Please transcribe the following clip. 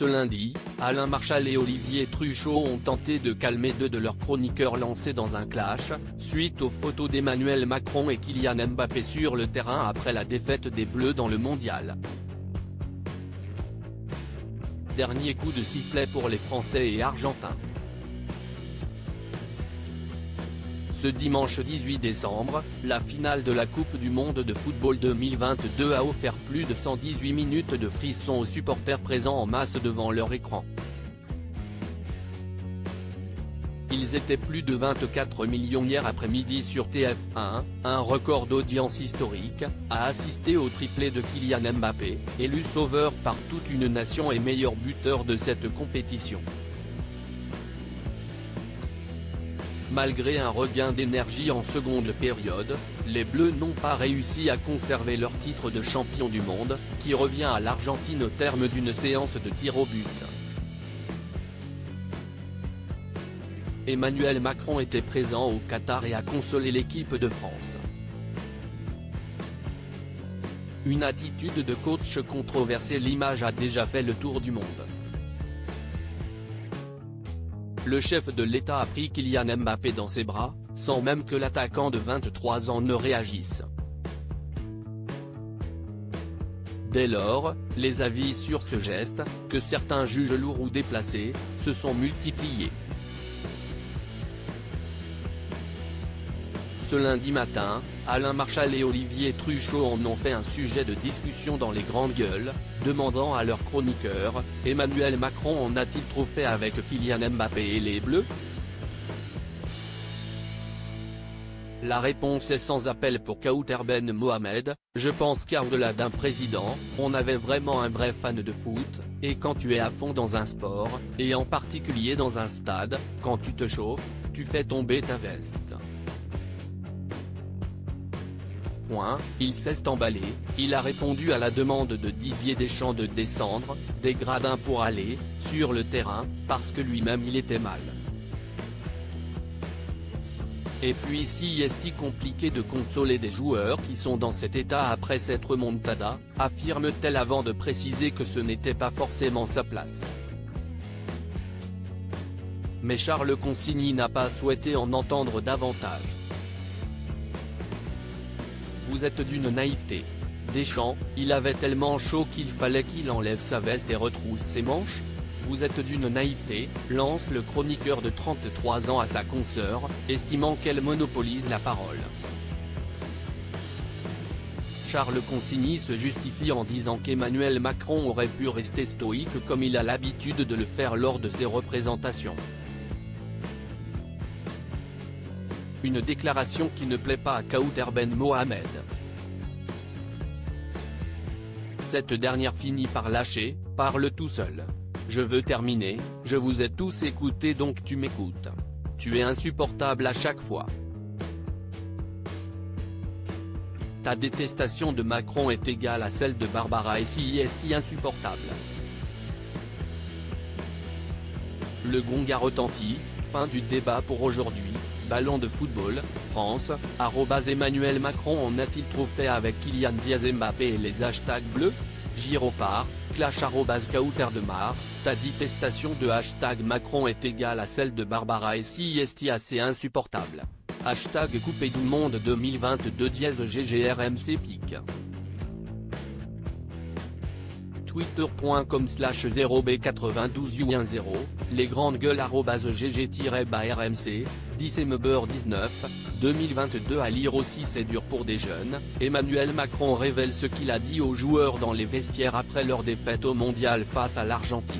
Ce lundi, Alain Marchal et Olivier Truchot ont tenté de calmer deux de leurs chroniqueurs lancés dans un clash, suite aux photos d'Emmanuel Macron et Kylian Mbappé sur le terrain après la défaite des Bleus dans le mondial. Dernier coup de sifflet pour les Français et Argentins. Ce dimanche 18 décembre, la finale de la Coupe du Monde de football 2022 a offert plus de 118 minutes de frissons aux supporters présents en masse devant leur écran. Ils étaient plus de 24 millions hier après-midi sur TF1, un record d'audience historique, à assister au triplé de Kylian Mbappé, élu sauveur par toute une nation et meilleur buteur de cette compétition. Malgré un regain d'énergie en seconde période, les Bleus n'ont pas réussi à conserver leur titre de champion du monde, qui revient à l'Argentine au terme d'une séance de tirs au but. Emmanuel Macron était présent au Qatar et a consolé l'équipe de France. Une attitude de coach controversée. L'image a déjà fait le tour du monde. Le chef de l'État a pris Kylian Mbappé dans ses bras, sans même que l'attaquant de 23 ans ne réagisse. Dès lors, les avis sur ce geste, que certains jugent lourd ou déplacé, se sont multipliés. Ce lundi matin, Alain Marchal et Olivier Truchot en ont fait un sujet de discussion dans les grandes gueules, demandant à leurs chroniqueurs, Emmanuel Macron en a-t-il trop fait avec Kylian Mbappé et les Bleus? La réponse est sans appel pour Kouter Ben Mohamed: je pense qu'au-delà d'un président, on avait vraiment un vrai fan de foot, et quand tu es à fond dans un sport, et en particulier dans un stade, quand tu te chauffes, tu fais tomber ta veste. Il s'est emballé, il a répondu à la demande de Didier Deschamps de descendre des gradins pour aller sur le terrain, parce que lui-même il était mal. Et puis si est-il compliqué de consoler des joueurs qui sont dans cet état après cette remontada, affirme-t-elle avant de préciser que ce n'était pas forcément sa place. Mais Charles Consigny n'a pas souhaité en entendre davantage. Vous êtes d'une naïveté. Deschamps, il avait tellement chaud qu'il fallait qu'il enlève sa veste et retrousse ses manches. Vous êtes d'une naïveté, lance le chroniqueur de 33 ans à sa consoeur, estimant qu'elle monopolise la parole. Charles Consigny se justifie en disant qu'Emmanuel Macron aurait pu rester stoïque comme il a l'habitude de le faire lors de ses représentations. Une déclaration qui ne plaît pas à Kouter Ben Mohamed. Cette dernière finit par lâcher, parle tout seul. Je veux terminer, je vous ai tous écoutés donc tu m'écoutes. Tu es insupportable à chaque fois. Ta détestation de Macron est égale à celle de Barbara et si insupportable. Le gong a retenti, fin du débat pour aujourd'hui. Ballon de football, France, @Emmanuel Macron en a-t-il trop fait avec Kylian Mbappé et les hashtags bleus? Gyrophare, clash @Kouter de Mar, ta détestation de hashtag Macron est égale à celle de Barbara et si assez insupportable. Hashtag Coupé du Monde 2022 #GGRMC pic. Twitter.com/0b92u10, les grandes gueules @GG-RMC, 10 2022 à lire aussi. C'est dur pour des jeunes, Emmanuel Macron révèle ce qu'il a dit aux joueurs dans les vestiaires après leur défaite au mondial face à l'Argentine.